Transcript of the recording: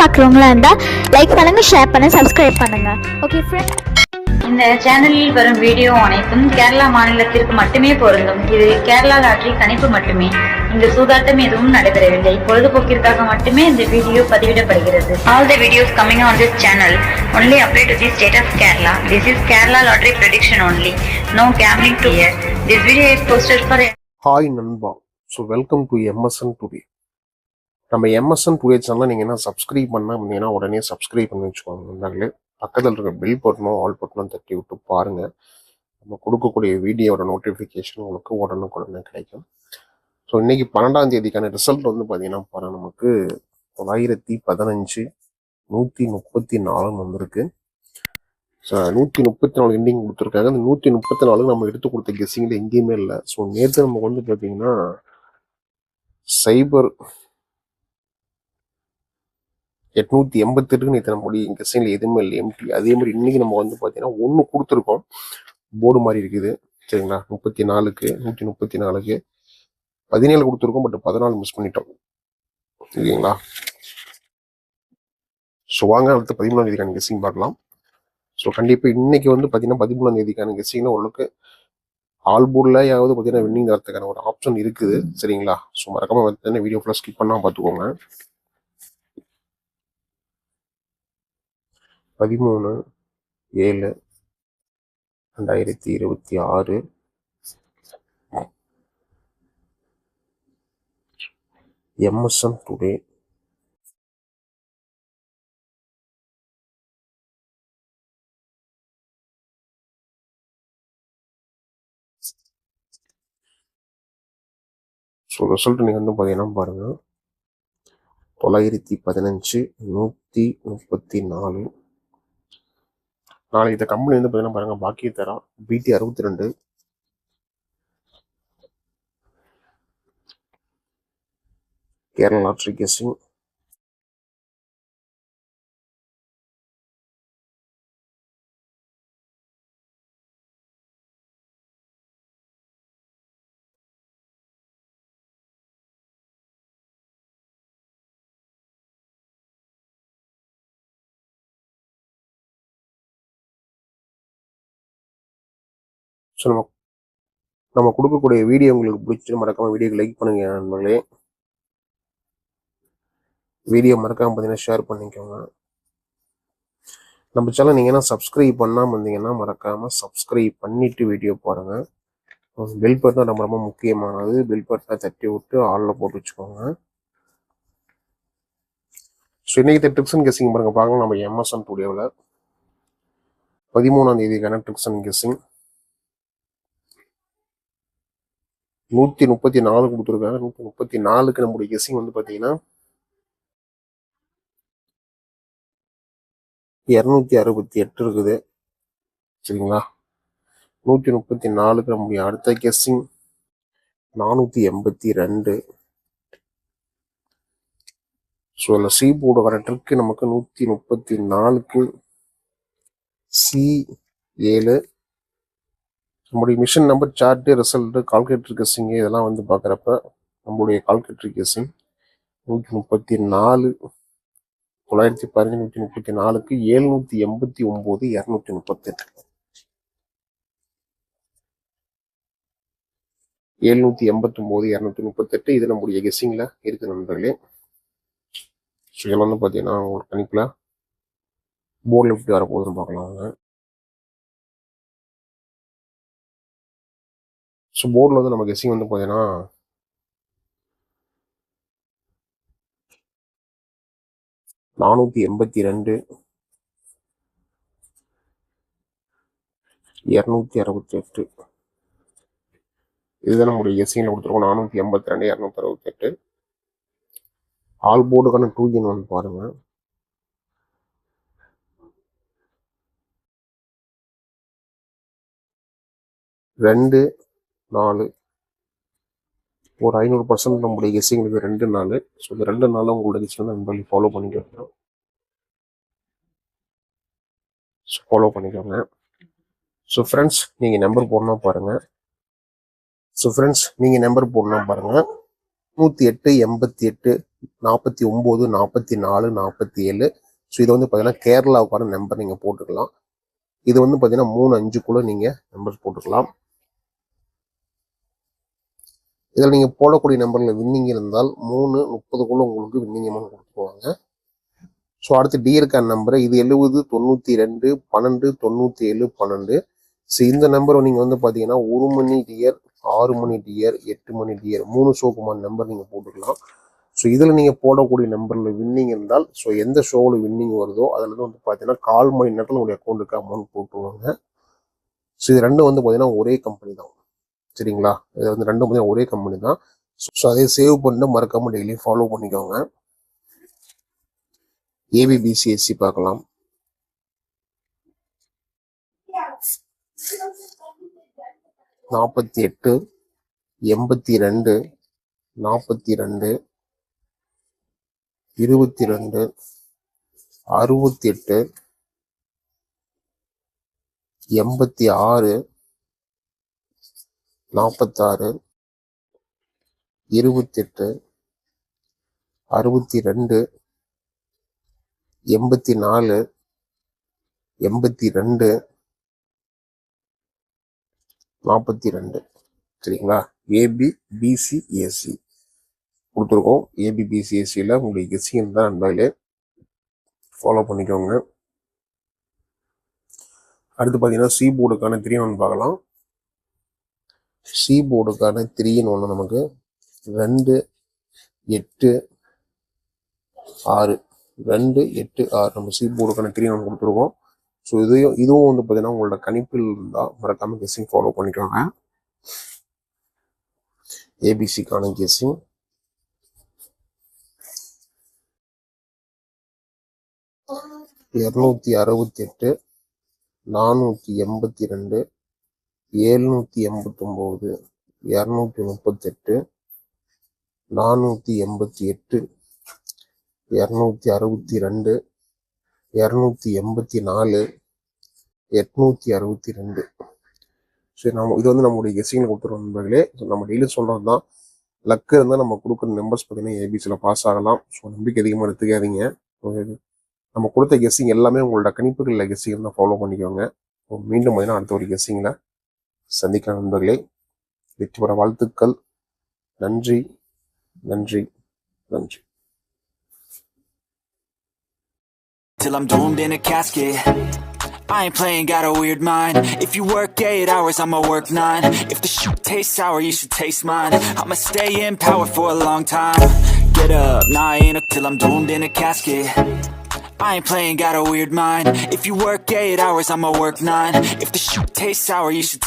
பார்க்குறவங்களா இருந்தால் லைக் பண்ணுங்கள், ஷேர் பண்ணுங்கள், சப்ஸ்கிரைப் பண்ணுங்கள். ஓகே ஃப்ரெண்ட்ஸ், இந்த சேனலில் வரும் வீடியோ அனைத்தும் கேரளா மாநிலத்திற்கு மட்டுமே பொருந்தும். இது கேரளா லாட்டரி கணிப்பு மட்டுமே. இங்கு சூதாட்டம் எதுவும் நடைபெறவில்லை. பொழுதுபோக்கிற்காக மட்டுமே இந்த video பதிவிடப்படுகிறது. All the videos coming on this channel only apply to the state of Kerala. This is Kerala lottery prediction only. No gambling to here. This video is posted for hi நண்பா. So welcome to MSN today. நம்ம MSN today சேனலில் நீங்கள் என்ன subscribe பண்ணால் இருந்தீங்கன்னா உடனே subscribe பண்ணி வச்சுக்கோங்க. நண்பர்களே, பக்கத்தில் இருக்க பெல் பட்டனும் ஆல் பட்டனும் தட்டி விட்டு பாருங்கள். நம்ம கொடுக்கக்கூடிய வீடியோட நோட்டிஃபிகேஷன் உங்களுக்கு உடனுக்குடனே கிடைக்கும். ஸோ இன்றைக்கி 12ஆம் தேதிக்கான ரிசல்ட் வந்து பார்த்தீங்கன்னா பாருங்கள், நமக்கு 915 134 வந்திருக்கு. ஸோ 134 எண்டிங் கொடுத்துருக்காங்க. அந்த 134 நம்ம எடுத்து கொடுத்த கெஸ்ஸிங்கில் எங்கேயுமே இல்லை. ஸோ நேற்று நமக்கு வந்து பார்த்தீங்கன்னா சைபர் 888 நேற்று நம்மளுடைய கெஸ்ஸிங்கில் எதுவுமே இல்லை, எம்டி. அதே மாதிரி இன்னைக்கு நம்ம வந்து பார்த்தீங்கன்னா 1 கொடுத்துருக்கோம், போர்டு மாதிரி இருக்குது. சரிங்களா, 34க்கு 134க்கு 17 கொடுத்துருக்கோம், பட் 14 மிஸ் பண்ணிட்டோம். இல்லைங்களா? ஸோ வாங்க அடுத்த 13ஆம் தேதிக்கான கெஸ்ஸிங் பார்க்கலாம். ஸோ கண்டிப்பாக இன்னைக்கு வந்து பார்த்தீங்கன்னா 13ஆம் தேதிக்கான கெஸ்ஸிங்னா ஓரளவுக்கு ஆல் போர்டில் யாவது பார்த்தீங்கன்னா வின்னிங் தரத்துக்கான ஒரு ஆப்ஷன் இருக்குது. சரிங்களா? ஸோ மறக்காம பார்த்தீங்கன்னா வீடியோ ஃபுல்லாக ஸ்கிப் பண்ணால் பார்த்துக்கோங்க. 13/7/2026 எம்எஸ்என் டுடே. ஸோ ரிசல்ட் நீங்கள் வந்து பார்த்தீங்கன்னா பாருங்கள், 915 134. நாளைக்கு இந்த கம்பெனி வந்து பார்த்தீங்கன்னா பாருங்கள், பாக்கி தரா BT 62, Kerala lottery guessing. So நம்ம கொடுக்கக்கூடிய வீடியோ உங்களுக்கு பிடிச்சிட்டு மறக்காம வீடியோக்கு லைக் பண்ணுங்க நண்பர்களே. வீடியோ மறக்காம பார்த்தீங்கன்னா ஷேர் பண்ணிக்கோங்க. நம்ம சேனல் நீங்கள் என்ன சப்ஸ்கிரைப் பண்ணாமல் இருந்தீங்கன்னா மறக்காம சப்ஸ்கிரைப் பண்ணிட்டு வீடியோ பாருங்க. பெல் பட்டன் ரொம்ப ரொம்ப முக்கியமானது. பெல் பட்டனை தட்டி விட்டு ஆளில் போட்டு வச்சுக்கோங்க. ஸோ இன்னைக்கு ட்ரிக்ஸ் அண்ட் கெஸ்ஸிங் பாருங்க பார்க்கலாம். நம்ம எம்எஸ்என் டுடேவில் 13ஆம் தேதிக்கான ட்ரிக்ஸ் அண்ட் கெஸ்ஸிங் 134 கொடுத்துருக்காங்க. 134க்கு நம்முடைய கெஸ்ஸிங் வந்து பார்த்தீங்கன்னா 268 இருக்குது. சரிங்களா? 134க்கு நம்முடைய அடுத்த கெஸ்ஸிங் 482. ஸோ அதில் சி போர்டு ட்ரிக்கு நமக்கு 134க்கு C7. நம்முடைய machine number, chart, result, calculator guessing இதெல்லாம் வந்து பார்க்குறப்ப நம்மளுடைய கால்குலேட்டர் கெஸ்ஸிங் 134 915 134க்கு 789 238 789 238 இது நம்முடைய கெஸ்ஸிங்கில் இருக்கு நண்பர்களே. ஸோ இதெல்லாம் வந்து பார்த்தீங்கன்னா ஒரு கணிப்பில் போர்டில் எப்படி வரப்போகுதுன்னு பார்க்கலாங்க. ஸோ போர்டில் வந்து நம்ம கெஸ்ஸிங் வந்து பார்த்தீங்கன்னா 482 268 இதுதான் நம்முடைய கெஸ்ஸிங்கில் கொடுத்துருக்கோம். 482 268. ஆல் போர்டுக்கான 2 வந்து பாருங்க. ரெண்டு 4 ஒரு 500% நம்முடைய கெஸ்ஸிங்களுக்கு 2 4. ஸோ இந்த 2 4 உங்களோட கெஸ்ஸிங் நண்பர்கள் ஃபாலோ பண்ணிக்கோங்க. ஸோ ஃப்ரெண்ட்ஸ், நீங்கள் நம்பர் போடணும் பாருங்கள். 108 88 49 44 47. ஸோ இது வந்து பார்த்தீங்கன்னா கேரளாவுக்கான நம்பர் நீங்கள் போட்டுக்கலாம். இது வந்து பார்த்தீங்கன்னா 3 5க்குள்ளே நீங்கள் நம்பர் போட்டுக்கலாம். இதில் நீங்கள் போடக்கூடிய நம்பரில் வின்னிங் இருந்தால் 3 30க்குள்ளே உங்களுக்கு வின்னிங் அமௌண்ட் கொடுத்துருவாங்க. ஸோ அடுத்து டியர்கான் நம்பரு இது 70 92 12 97 12. ஸோ இந்த நம்பரை நீங்கள் வந்து பார்த்தீங்கன்னா 1 மணி டியர் 6 மணி டியர் 8 மணி டியர் 3 ஷோக்குமான நம்பர் நீங்கள் போட்டுக்கலாம். ஸோ இதில் நீங்கள் போடக்கூடிய நம்பரில் வின்னிங் இருந்தால் ஸோ எந்த ஷோவில் வின்னிங் வருதோ அதில் வந்து பார்த்தீங்கன்னா 1/4 மணி நேரத்தில் உங்களுடைய அக்கௌண்ட்டுக்கு அமௌண்ட் போட்டுருவாங்க. ஸோ இது ரெண்டும் வந்து பார்த்தீங்கன்னா ஒரே கம்பெனி தான், சரிங்களா? இது வந்து ரெண்டும் பார்த்தீங்கன்னா ஒரே கம்பெனி தான். ஸோ அதை சேவ் பண்ணிட்டு மறக்காமல் டெய்லி ஃபாலோ பண்ணிக்கோங்க. ஏபிபிசிஎஸ்சி பார்க்கலாம். 48 82 42 22 68 86 46 28 62 84 82 42, சரிங்களா? ஏபிபிசிஎஸ்சி கொடுத்துருக்கோம். ஏபிபிசிஎஸ்சியில் உங்களுக்கு கெஸ்ஸிங் தான் நண்பர்களே, ஃபாலோ பண்ணிக்கோங்க. அடுத்து பார்த்தீங்கன்னா சி போர்டுக்கான 3 பார்க்கலாம். சி போர்டுக்கான 3 நமக்கு 2 8 6 2 8 6 நம்ம சி போர்டுக்கான 3 கொடுத்துருக்கோம். ஸோ இதுவும் வந்து பார்த்தீங்கன்னா உங்களோட கணிப்பில் இருந்தால் மறக்காமல் கெஸ்ஸிங் ஃபாலோ பண்ணிக்கோங்க. ஏபிசிக்கான கெஸ்ஸிங் 268 482 789 238 488 262 284 862. சரி, நம்ம இது வந்து நம்மளுடைய கெஸ்ஸிங்கில் கொடுத்துருவோம் நண்பர்களே. ஸோ நம்ம டெய்லி சொல்கிறது தான், லக்கு இருந்தால் நம்ம கொடுக்குற நம்பர்ஸ் பார்த்தீங்கன்னா ஏபிசியில் பாஸ் ஆகலாம். ஸோ நம்பிக்கை அதிகமாக எடுத்துக்காதீங்க. நம்ம கொடுத்த கெஸ்ஸிங் எல்லாமே உங்களோட கணிப்புகளில் கெஸ்ஸிங் தான் ஃபாலோ பண்ணிக்கோங்க. மீண்டும் பார்த்தீங்கன்னா அடுத்த ஒரு கெஸ்ஸிங்கில் சந்திக்கலாம் நண்பர்களே. வெற்றி பெற வாழ்த்துக்கள். நன்றி நன்றி நன்றி. Till I'm doomed in a casket, I ain't playing, got a weird mind. If you work 8 hours, I'ma work 9. If the shit tastes sour, you should taste mine. I'ma stay in power for a long time. Get up, nah, I ain't till I'm doomed in a casket. I ain't playing, got a weird mind. If you work 8 hours, I'ma work 9. If the shit tastes sour, you should